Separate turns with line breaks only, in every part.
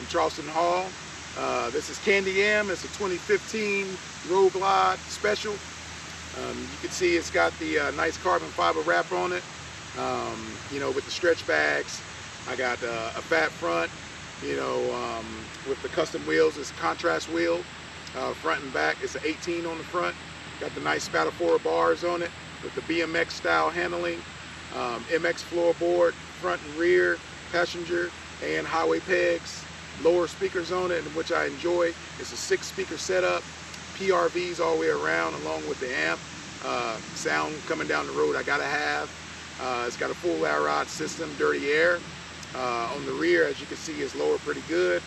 Charleston Hall. This is Candy Yam. It's a 2015 Road Glide Special. You can see it's got the nice carbon fiber wrap on it, you know, with the stretch bags. I got a fat front, you know, with the custom wheels. It's a contrast wheel, front and back. It's an 18 on the front. Got the nice Spatafour bars on it with the BMX style handling, MX floorboard, front and rear, passenger and highway pegs, lower speakers on it, which I enjoy. It's a 6-speaker setup, PRVs all the way around along with the amp. Sound coming down the road I gotta have. It's got a full air rod system, dirty air. On the rear, as you can see, is lower pretty good.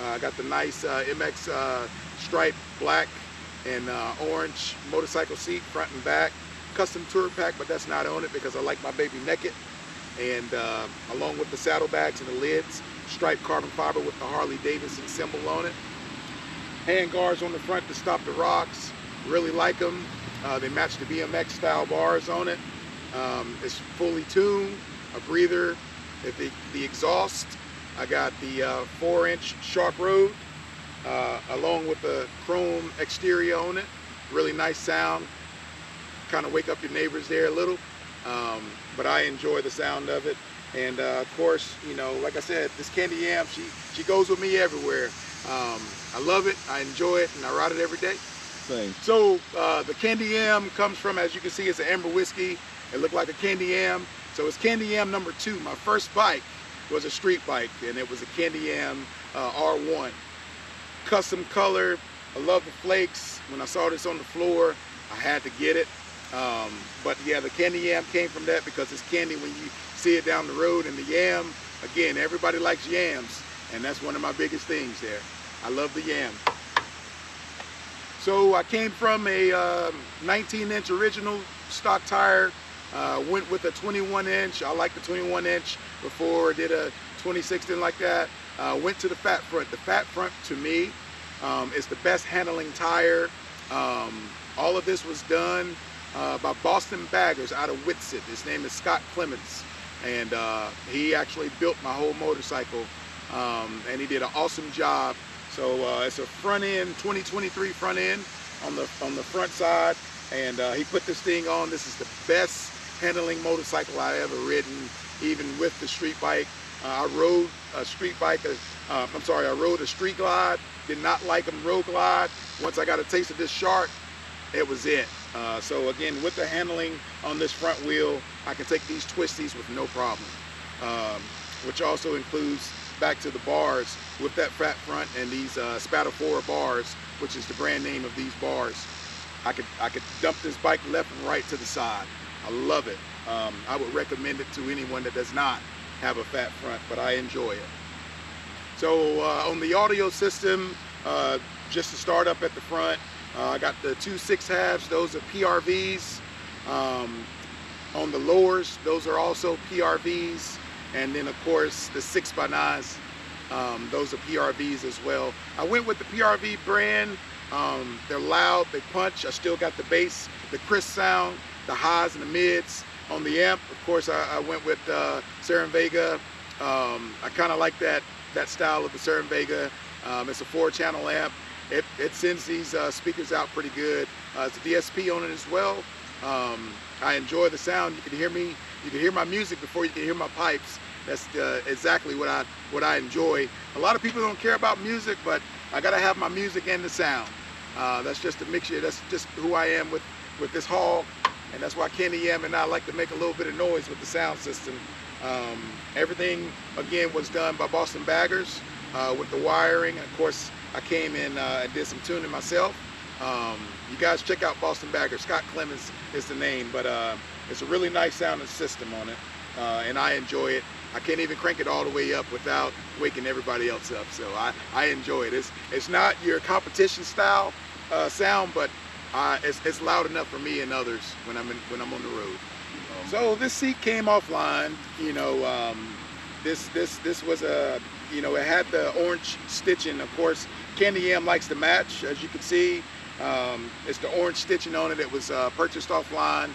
I got the nice MX striped black and orange motorcycle seat, front and back. Custom tour pack, but that's not on it because I like my baby naked. And along with the saddlebags and the lids, striped carbon fiber with the Harley-Davidson symbol on it. Hand guards on the front to stop the rocks. Really like them. They match the BMX style bars on it. It's fully tuned, a breather. At the exhaust, I got the 4-inch Shark Road along with the chrome exterior on it. Really nice sound. Kind of wake up your neighbors there a little, but I enjoy the sound of it. And of course, you know, like I said, this Candy Yam, she goes with me everywhere. I love it, I enjoy it, and I ride it every day.
Same.
So the Candy Yam comes from, as you can see, it's an amber whiskey. It looked like a Candy Yam. So it's Candy Yam number 2. My first bike was a street bike, and it was a Candy Yam R1. Custom color. I love the flakes. When I saw this on the floor, I had to get it. But yeah, the Candy Yam came from that because it's candy when you see it down the road. And the yam, again, everybody likes yams, and that's one of my biggest things there. I love the yam. So I came from a 19-inch original stock tire. Went with a 21-inch. I like the 21-inch before I did a 26 like that. Went to the fat front. The fat front to me is the best handling tire. All of this was done by Boston Baggers out of Whitsett. His name is Clemmons, and he actually built my whole motorcycle, and he did an awesome job. So it's a front end, 2023 front end on the front side, and he put this thing on. This is the best handling motorcycle I ever ridden, even with the street bike. I rode a street bike, I rode a street glide, did not like them road glide. Once I got a taste of this Shark, it was it. So again, with the handling on this front wheel, I can take these twisties with no problem, which also includes back to the bars with that fat front and these Spatafour bars, which is the brand name of these bars. I could dump this bike left and right to the side. I love it. I would recommend it to anyone that does not have a fat front, but I enjoy it. So on the audio system, just to start up at the front, I got the 2 6/2. Those are PRVs. On the lowers, those are also PRVs. And then of course the 6x9s, those are PRVs as well. I went with the PRV brand. They're loud, they punch. I still got the bass, the crisp sound, the highs and the mids. On the amp, of course, I went with Seren Vega. I kind of like that style of the Seren Vega. It's a 4-channel amp. It sends these speakers out pretty good. It's a DSP on it as well. I enjoy the sound. You can hear me. You can hear my music before you can hear my pipes. That's exactly what I enjoy. A lot of people don't care about music, but I gotta have my music and the sound. That's just a mixture. That's just who I am with this haul, and that's why Candy Yam and I like to make a little bit of noise with the sound system. Everything again was done by Boston Baggers with the wiring. Of course, I came in and did some tuning myself. You guys check out Boston Baggers. Clemmons is the name, but it's a really nice sounding system on it, and I enjoy it. I can't even crank it all the way up without waking everybody else up. So I enjoy it. It's not your competition style sound, but it's loud enough for me and others when I'm on the road. So this seat came offline. You know, this was a, you know, it had the orange stitching. Of course, Candy Yam likes to match, as you can see. It's the orange stitching on it. It was purchased offline.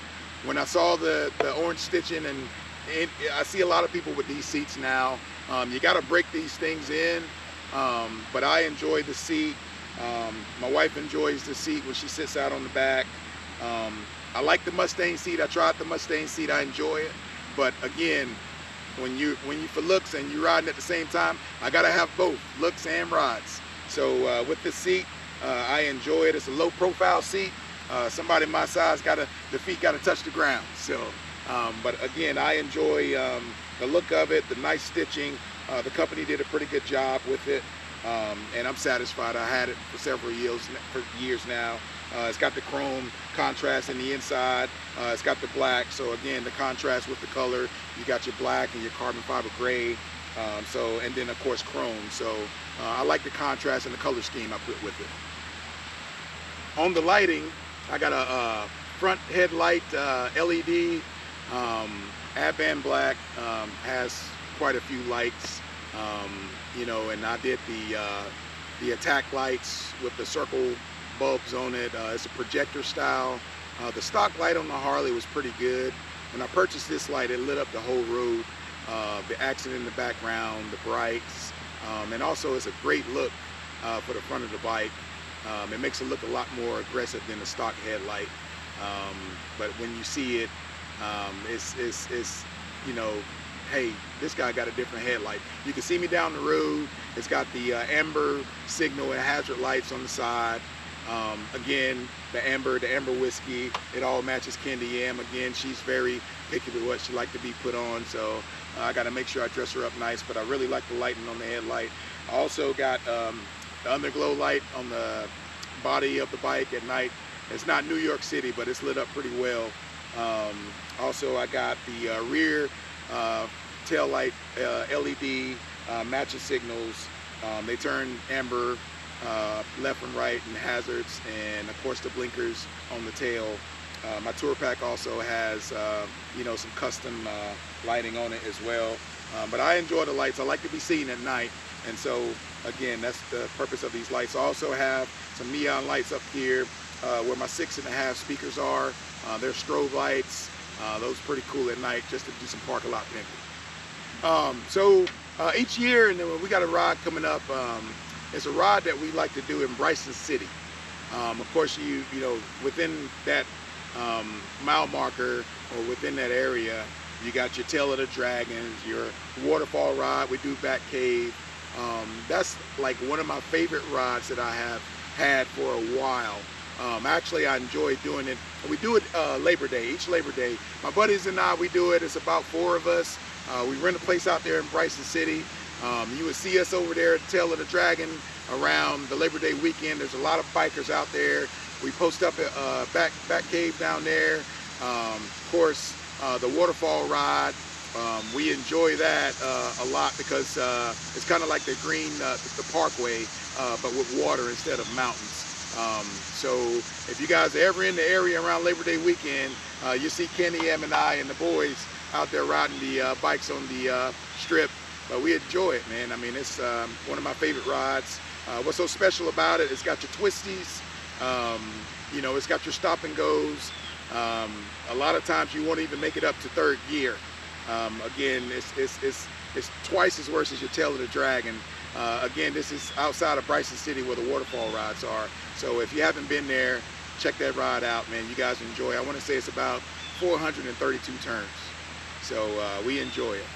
When I saw the orange stitching, and I see a lot of people with these seats now, you got to break these things in But I enjoy the seat. My wife enjoys the seat when she sits out on the back. I like the Mustang seat. I tried the Mustang seat. I enjoy it. But again, when you for looks and you're riding at the same time, I gotta have both looks and rides. So with the seat, I enjoy it. It's a low profile seat. Somebody my size the feet gotta touch the ground. So, but again, I enjoy the look of it, the nice stitching. The company did a pretty good job with it, and I'm satisfied. I had it for several years now. It's got the chrome contrast in the inside. It's got the black. So again, the contrast with the color. You got your black and your carbon fiber gray. And then of course chrome. So I like the contrast and the color scheme I put with it. On the lighting, I got a front headlight LED. Advanblack has quite a few lights, you know, and I did the attack lights with the circle bulbs on it. It's a projector style. The stock light on the Harley was pretty good. When I purchased this light, it lit up the whole road. The accent in the background, the brights, and also it's a great look for the front of the bike. It makes it look a lot more aggressive than the stock headlight. But when you see it, it's you know, hey, this guy got a different headlight. You can see me down the road. It's got the amber signal and hazard lights on the side. Again, the amber whiskey, it all matches Candy Yam. Again, she's very picky with what she like to be put on, so I got to make sure I dress her up nice, but I really like the lighting on the headlight. I also got the underglow light on the body of the bike at night. It's not New York City, but it's lit up pretty well. Also, I got the rear tail light LED matching signals. They turn amber left and right and hazards, and of course the blinkers on the tail. My tour pack also has you know, some custom lighting on it as well. But I enjoy the lights. I like to be seen at night, and so again, that's the purpose of these lights. I also have some neon lights up here where my 6.5 speakers are. They're strobe lights. Those are pretty cool at night, just to do some park lot pimping. So each year, and then we got a ride coming up. It's a ride that we like to do in Bryson City. Of course, you know, within that mile marker or within that area, you got your Tail of the Dragons, your waterfall ride. We do Back Cave. That's like one of my favorite rides that I have had for a while. Actually, I enjoy doing it. We do it Labor Day, each Labor Day. My buddies and I, we do it. It's about 4 of us. We rent a place out there in Bryson City. You would see us over there at Tail of the Dragon around the Labor Day weekend. There's a lot of bikers out there. We post up at back cave down there. Of course, the waterfall ride. We enjoy that a lot because it's kind of like the parkway, but with water instead of mountains. So if you guys are ever in the area around Labor Day weekend, you see Candy Yam and I and the boys out there riding the bikes on the strip. But we enjoy it, man. I mean, it's one of my favorite rides. What's so special about it, it's got your twisties, you know, it's got your stop and goes. A lot of times you won't even make it up to 3rd gear. Again, it's twice as worse as your Tail of the Dragon. Again, this is outside of Bryson City where the waterfall rides are. So if you haven't been there, check that ride out, man. You guys enjoy it. I want to say it's about 432 turns. So we enjoy it.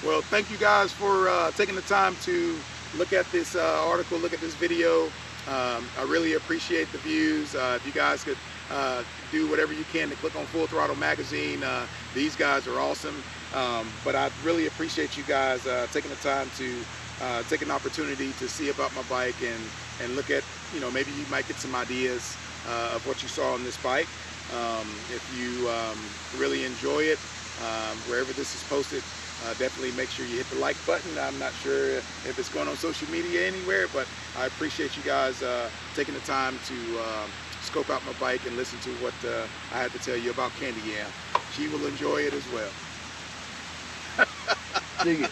Well, thank you guys for taking the time to look at this article, look at this video. I really appreciate the views. If you guys could do whatever you can to click on Full Throttle Magazine, these guys are awesome. But I really appreciate you guys taking the time to take an opportunity to see about my bike and look at, you know, maybe you might get some ideas of what you saw on this bike. If you really enjoy it, wherever this is posted, definitely make sure you hit the like button. I'm not sure if it's going on social media anywhere, but I appreciate you guys taking the time to scope out my bike and listen to what I had to tell you about Candy Yam. She will enjoy it as well.
Dig it.